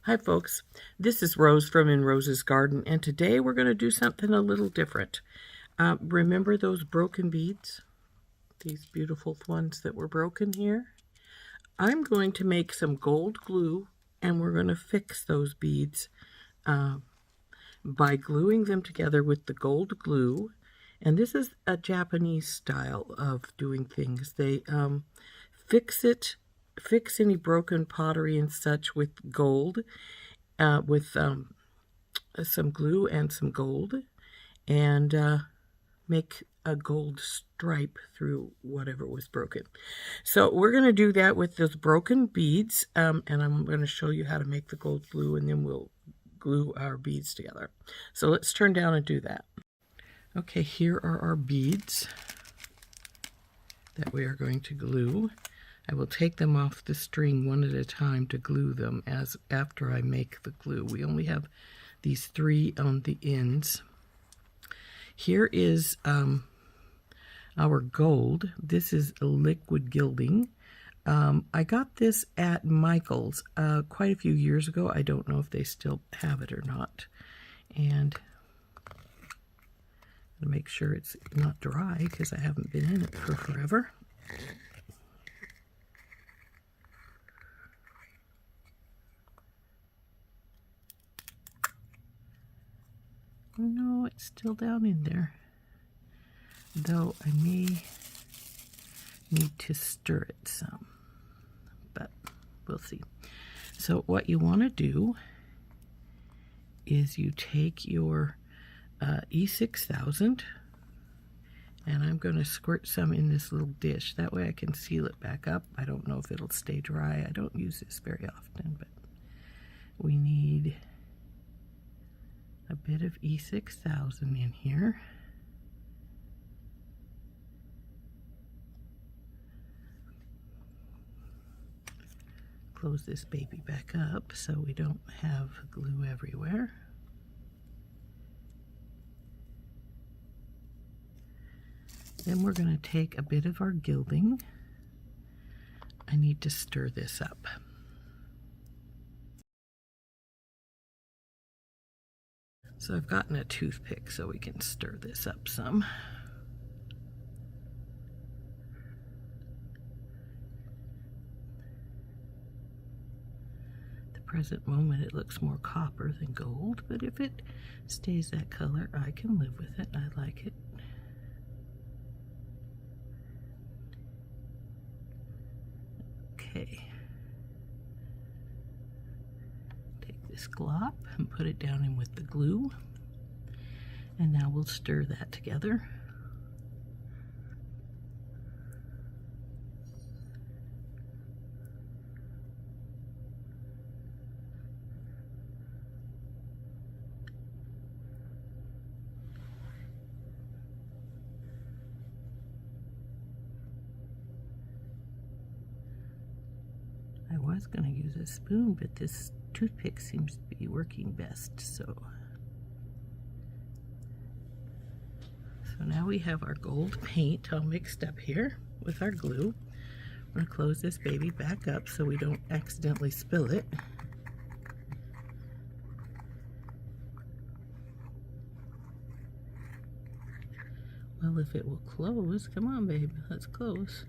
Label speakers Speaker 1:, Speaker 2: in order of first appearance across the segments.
Speaker 1: Hi folks, this is Rose from In Rose's Garden, and today we're going to do something a little different. Remember those broken beads? These beautiful ones that were broken here? I'm going to make some gold glue, and we're going to fix those beads by gluing them together with the gold glue. And this is a Japanese style of doing things. They fix any broken pottery and such with gold, with some glue and some gold, and make a gold stripe through whatever was broken. So we're going to do that with those broken beads, and I'm going to show you how to make the gold glue, and then we'll glue our beads together. So let's turn down and do that. Okay, here are our beads that we are going to glue. I will take them off the string one at a time to glue them after I make the glue. We only have these 3 on the ends. Here is our gold. This is a liquid gilding. I got this at Michael's quite a few years ago. I don't know if they still have it or not. And to make sure it's not dry because I haven't been in it for forever. No, it's still down in there. Though I may need to stir it some, but we'll see. So what you want to do is you take your E6000, and I'm going to squirt some in this little dish. That way I can seal it back up. I don't know if it'll stay dry. I don't use this very often, but we need a bit of E6000 in here. Close this baby back up so we don't have glue everywhere. Then we're going to take a bit of our gilding. I need to stir this up. So I've gotten a toothpick so we can stir this up some. At the present moment it looks more copper than gold, but if it stays that color, I can live with it. I like it. Okay. Take this glop and put it down in with the glue. And now we'll stir that together. I was going to use a spoon, but this toothpick seems to be working best, so now we have our gold paint all mixed up here with our glue. I'm going to close this baby back up so we don't accidentally spill it. Well, if it will close, come on babe, let's close.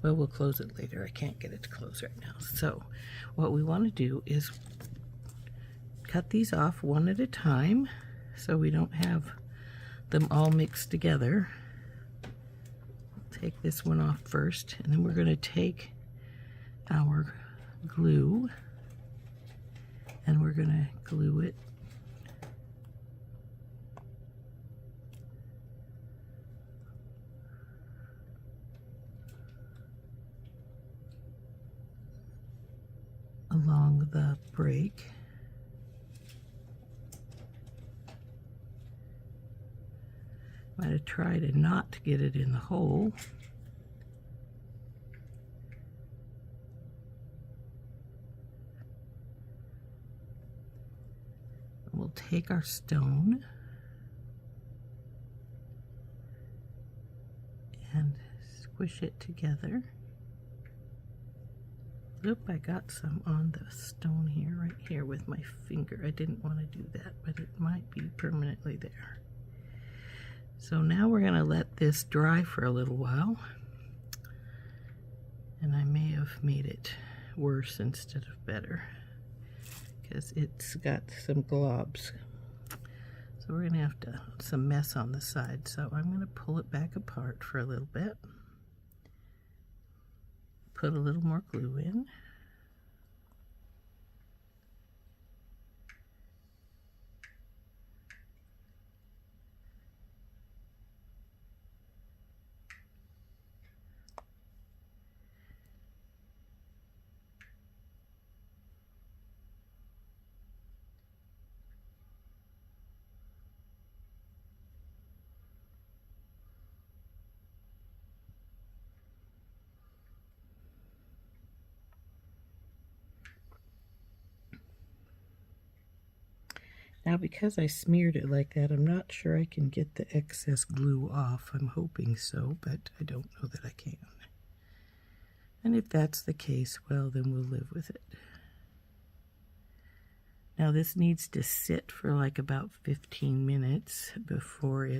Speaker 1: Well, we'll close it later. I can't get it to close right now. So what we want to do is cut these off one at a time so we don't have them all mixed together. Take this one off first, and then we're going to take our glue and we're going to glue it break. I'm going to try to not get it in the hole. We'll take our stone and squish it together. Oop, I got some on the stone here, right here with my finger. I didn't want to do that, but it might be permanently there. So now we're going to let this dry for a little while. And I may have made it worse instead of better, because it's got some globs. So we're going to have some mess on the side. So I'm going to pull it back apart for a little bit. Put a little more glue in. Now, because I smeared it like that, I'm not sure I can get the excess glue off. I'm hoping so, but I don't know that I can. And if that's the case, well, then we'll live with it. Now, this needs to sit for like about 15 minutes before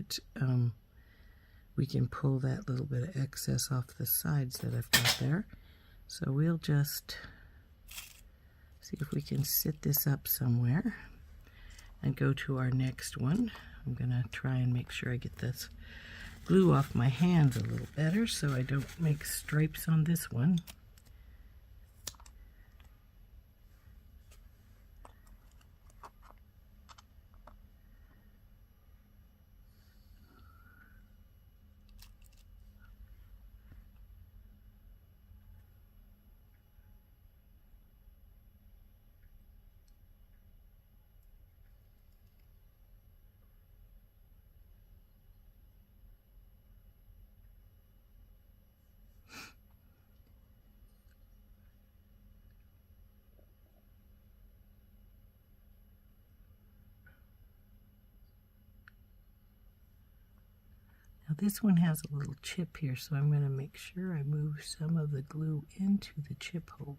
Speaker 1: we can pull that little bit of excess off the sides that I've got there. So we'll just see if we can sit this up somewhere and go to our next one. I'm going to try and make sure I get this glue off my hands a little better so I don't make stripes on this one. Now this one has a little chip here, so I'm going to make sure I move some of the glue into the chip hole.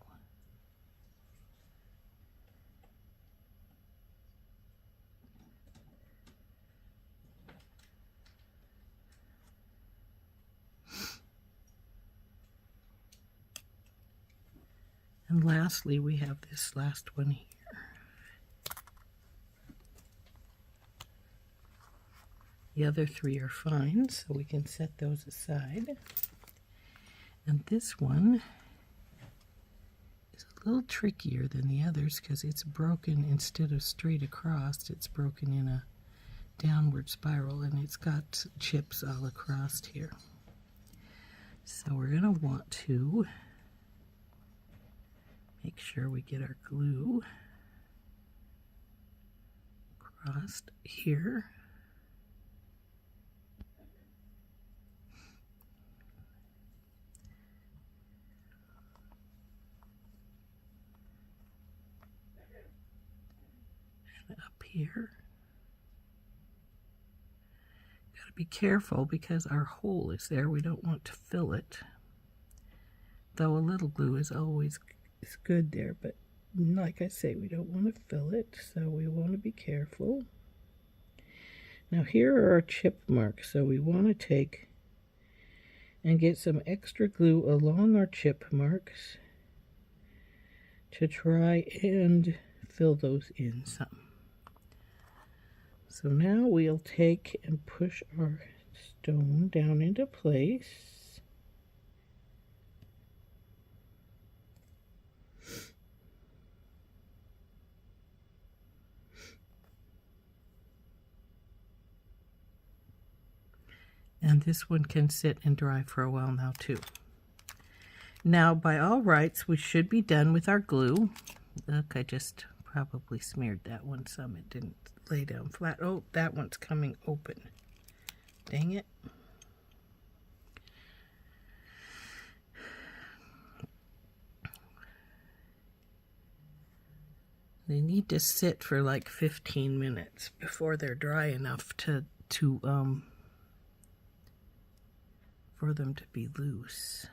Speaker 1: And lastly, we have this last one here. The other three are fine, so we can set those aside. And this one is a little trickier than the others because it's broken instead of straight across. It's broken in a downward spiral, and it's got chips all across here. So we're going to want to make sure we get our glue across here. And up here. Got to be careful because our hole is there. We don't want to fill it. Though a little glue is always good there, but like I say, we don't want to fill it, so we want to be careful. Now here are our chip marks, so we want to take and get some extra glue along our chip marks to try and fill those in some. So now we'll take and push our stone down into place. And this one can sit and dry for a while now too. Now, by all rights, we should be done with our glue. Look, I just probably smeared that one some. It didn't lay down flat. Oh, that one's coming open. Dang it. They need to sit for like 15 minutes before they're dry enough for them to be loose.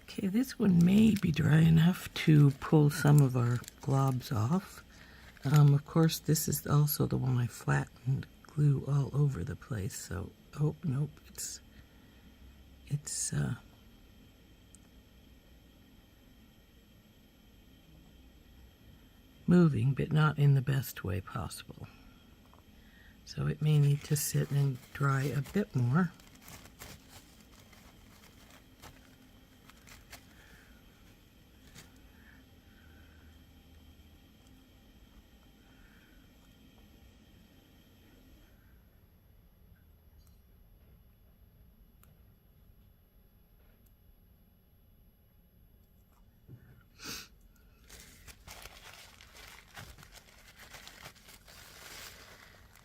Speaker 1: Okay, this one may be dry enough to pull some of our globs off. Of course, this is also the one I flattened glue all over the place, so, oh, nope, it's moving, but not in the best way possible. So it may need to sit and dry a bit more.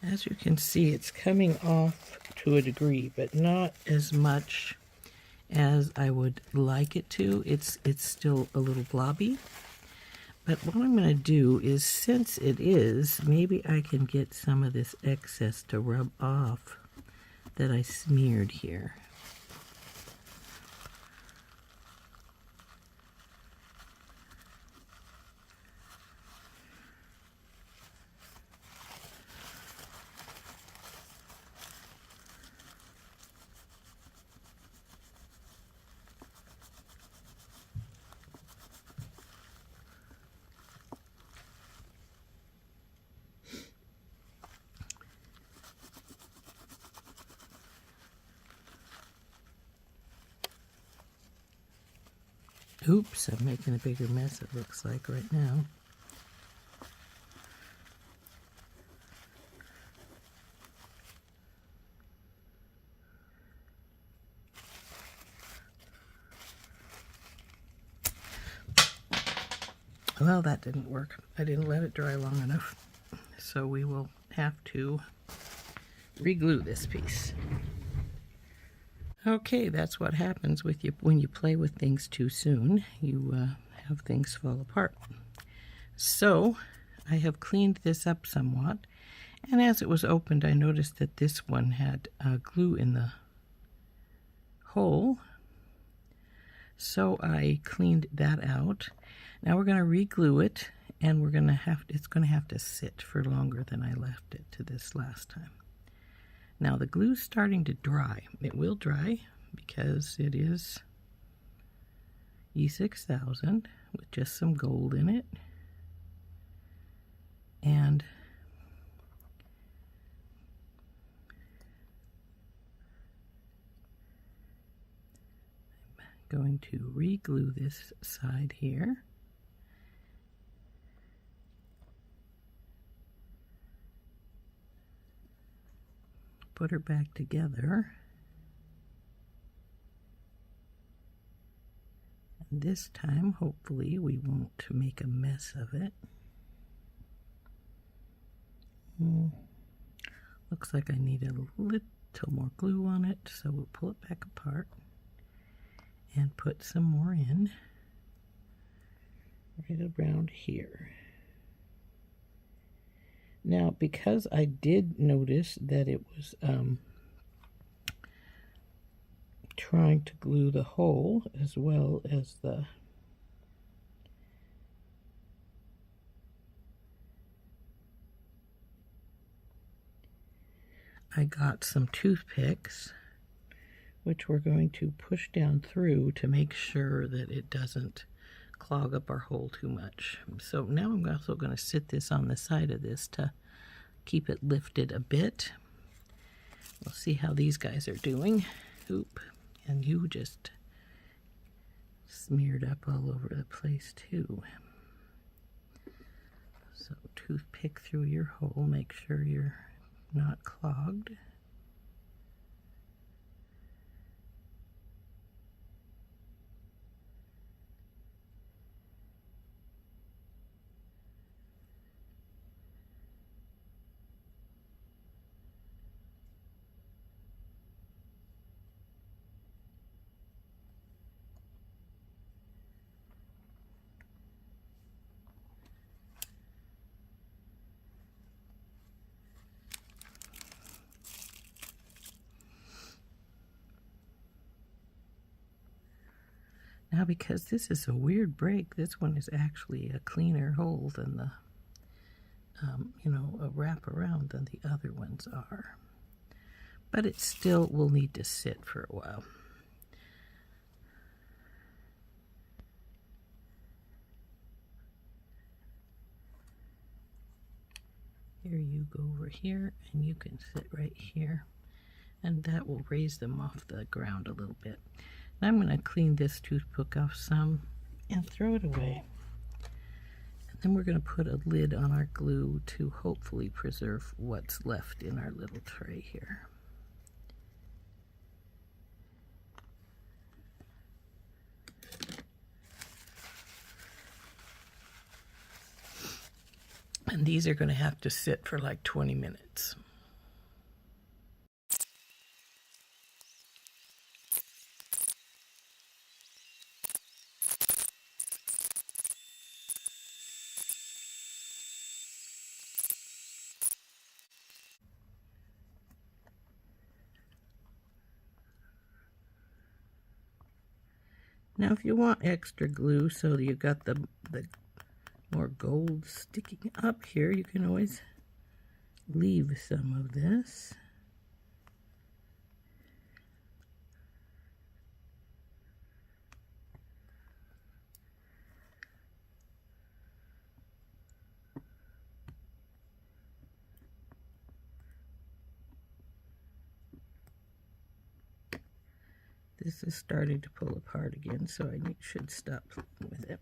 Speaker 1: As you can see, it's coming off to a degree, but not as much as I would like it to. It's still a little blobby. But what I'm going to do is, since it is, maybe I can get some of this excess to rub off that I smeared here. Oops, I'm making a bigger mess, it looks like, right now. Well, that didn't work. I didn't let it dry long enough. So we will have to re-glue this piece. Okay, that's what happens with you when you play with things too soon. You have things fall apart. So I have cleaned this up somewhat, and as it was opened, I noticed that this one had glue in the hole. So I cleaned that out. Now we're going to re-glue it, and it's going to have to sit for longer than I left it to this last time. Now the glue's starting to dry. It will dry because it is E6000 with just some gold in it. And I'm going to re-glue this side here. Put her back together. And this time, hopefully, we won't make a mess of it. Looks like I need a little more glue on it, so we'll pull it back apart and put some more in right around here. Now, because I did notice that it was trying to glue the hole as well as I got some toothpicks, which we're going to push down through to make sure that it doesn't clog up our hole too much. So now I'm also going to sit this on the side of this to keep it lifted a bit. We'll see how these guys are doing. Oop, and you just smeared up all over the place too. So toothpick through your hole, make sure you're not clogged. Now, because this is a weird break, this one is actually a cleaner hole than the, a wrap around than the other ones are. But it still will need to sit for a while. Here you go over here, and you can sit right here, and that will raise them off the ground a little bit. Now I'm going to clean this toothpick off some and throw it away. And then we're going to put a lid on our glue to hopefully preserve what's left in our little tray here. And these are going to have to sit for like 20 minutes. Now if you want extra glue so you got the more gold sticking up here, you can always leave some of this. This is starting to pull apart again, so I should stop playing with it.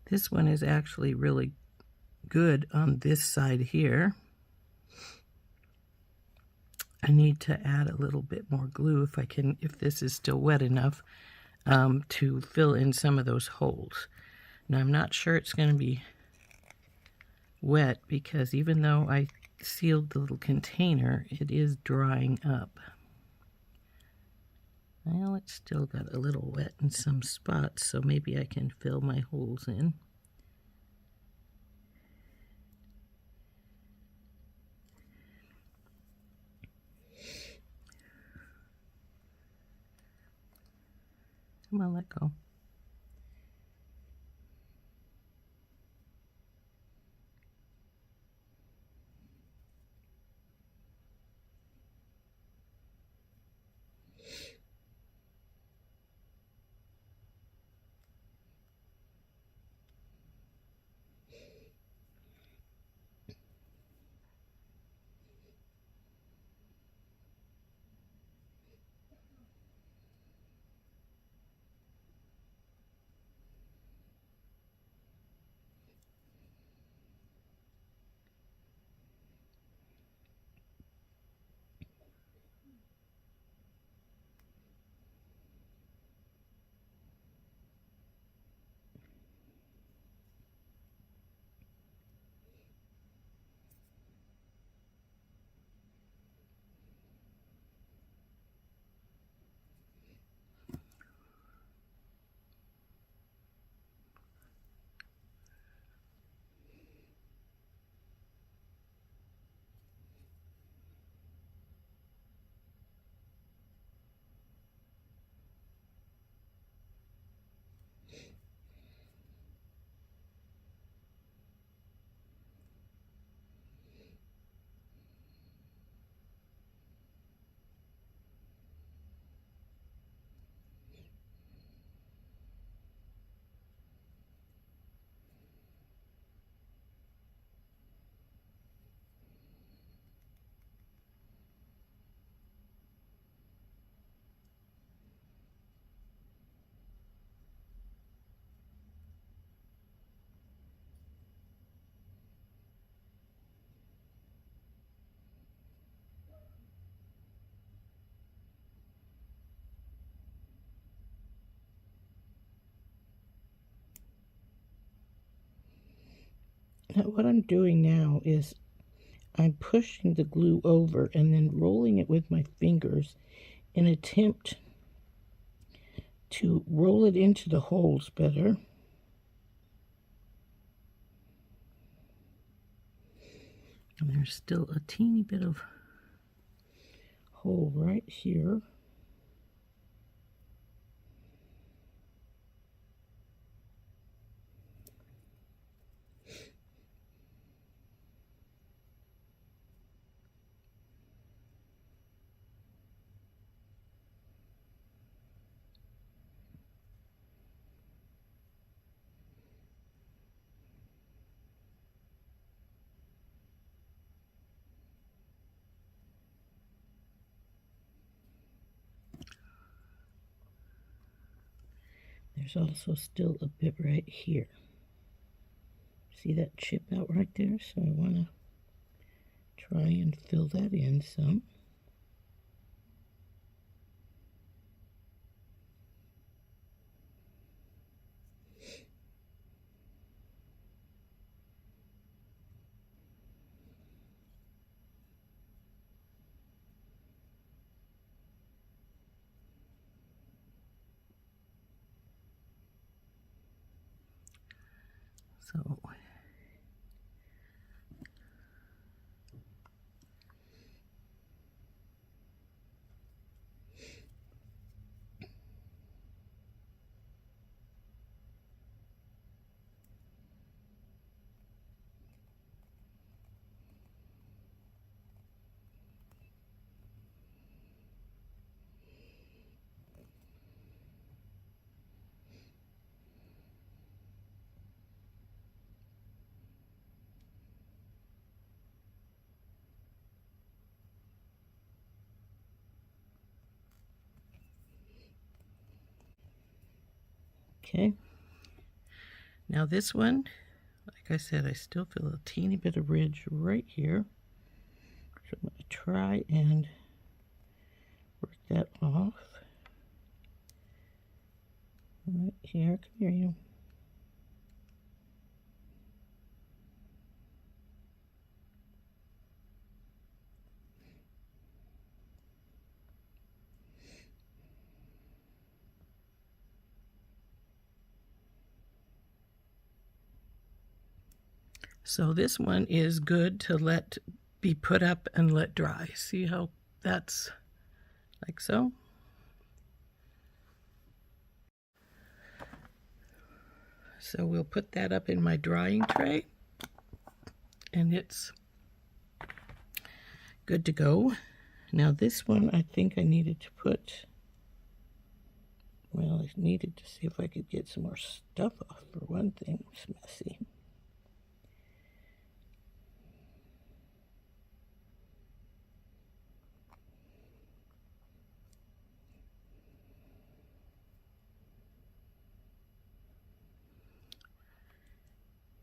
Speaker 1: This one is actually really good on this side here. I need to add a little bit more glue if this is still wet enough to fill in some of those holes. Now I'm not sure it's going to be wet because even though I sealed the little container, it is drying up. Well, it's still got a little wet in some spots, so maybe I can fill my holes in. Come on, let go. what I'm doing now is I'm pushing the glue over and then rolling it with my fingers in an attempt to roll it into the holes better. And there's still a teeny bit of hole right here. There's also still a bit right here. See that chip out right there? So I want to try and fill that in some. So okay. Now this one, like I said, I still feel a teeny bit of ridge right here. So I'm going to try and work that off. Right here, come here you. So this one is good to let be put up and let dry. See how that's like so? So we'll put that up in my drying tray and it's good to go. Now this one I think I needed to put, well, I needed to see if I could get some more stuff off for one thing. It's messy.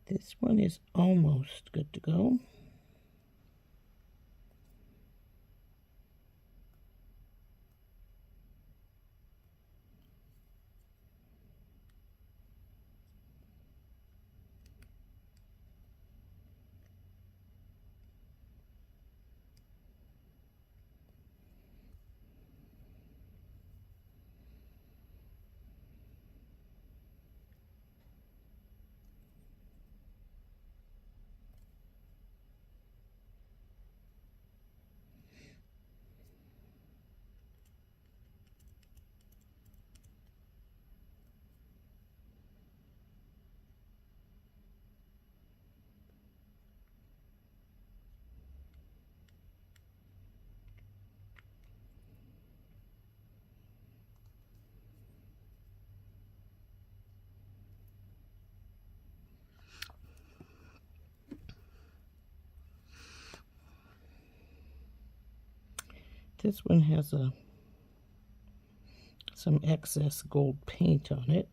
Speaker 1: This one is almost good to go. This one has some excess gold paint on it,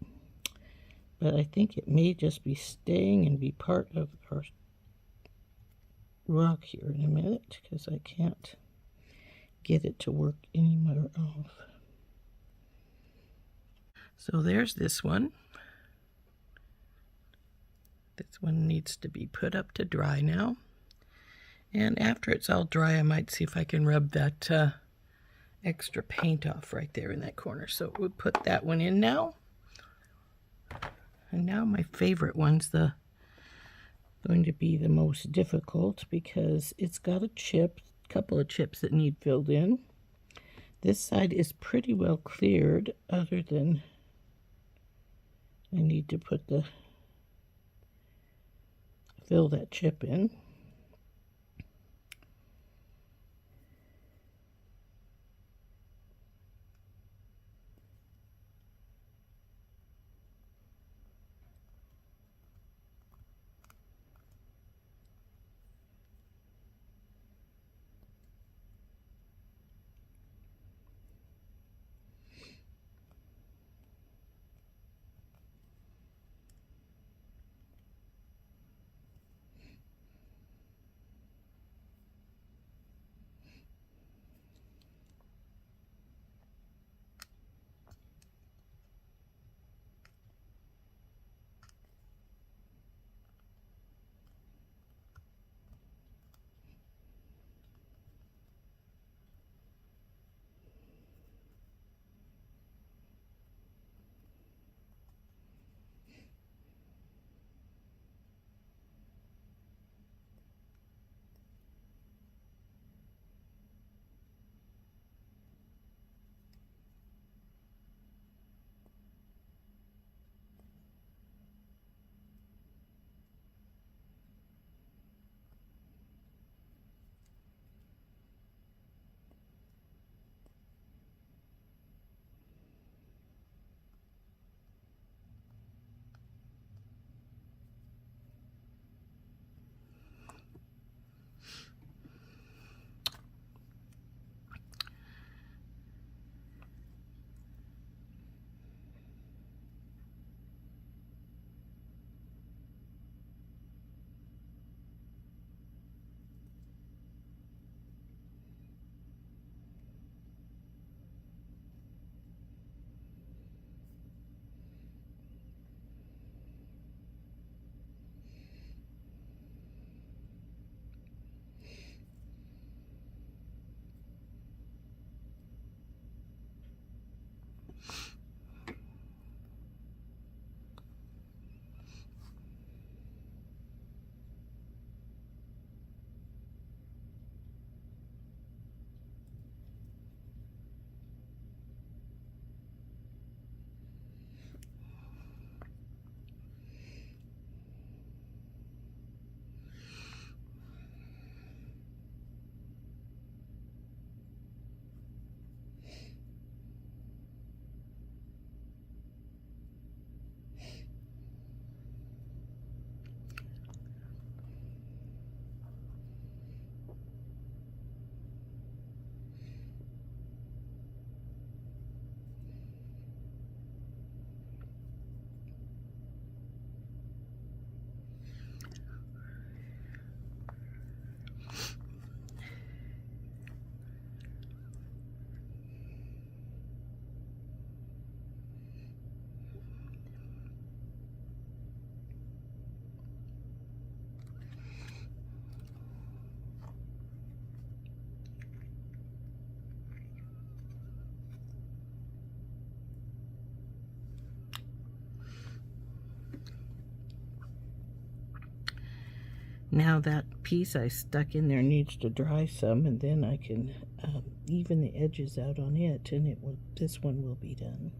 Speaker 1: but I think it may just be staying and be part of our rock here in a minute because I can't get it to work anywhere else. So there's this one. This one needs to be put up to dry now. And after it's all dry, I might see if I can rub that extra paint off right there in that corner. So we'll put that one in now. And now my favorite one's going to be the most difficult because it's got a couple of chips that need filled in. This side is pretty well cleared, other than I need to fill that chip in. Now that piece I stuck in there needs to dry some, and then I can even the edges out on it, and this one will be done.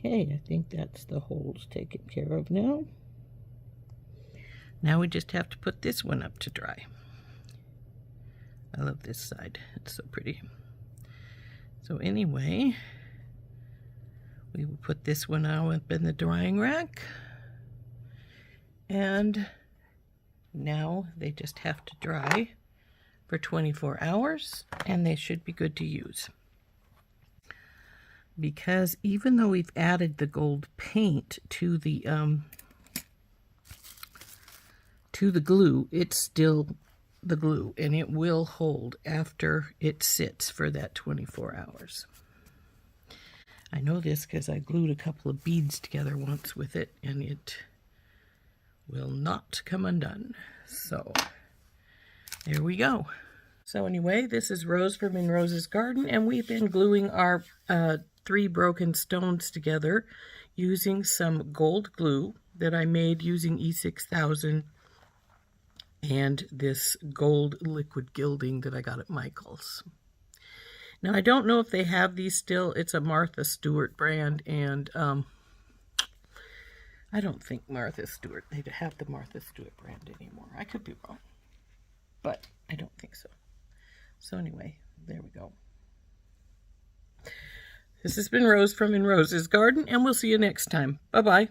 Speaker 1: Okay, I think that's the holes taken care of now. Now we just have to put this one up to dry. I love this side, it's so pretty. So anyway, we will put this one out up in the drying rack. And now they just have to dry for 24 hours and they should be good to use. Because even though we've added the gold paint to the glue, it's still the glue and it will hold after it sits for that 24 hours. I know this because I glued a couple of beads together once with it and it will not come undone. So there we go. So anyway, this is Rose from In Rose's Garden, and we've been gluing our 3 broken stones together using some gold glue that I made using E6000 and this gold liquid gilding that I got at Michael's. Now I don't know if they have these still. It's a Martha Stewart brand, and I don't think Martha Stewart, they have the Martha Stewart brand anymore. I could be wrong, but I don't think so. So anyway, there we go. This has been Rose from In Rose's Garden, and we'll see you next time. Bye-bye.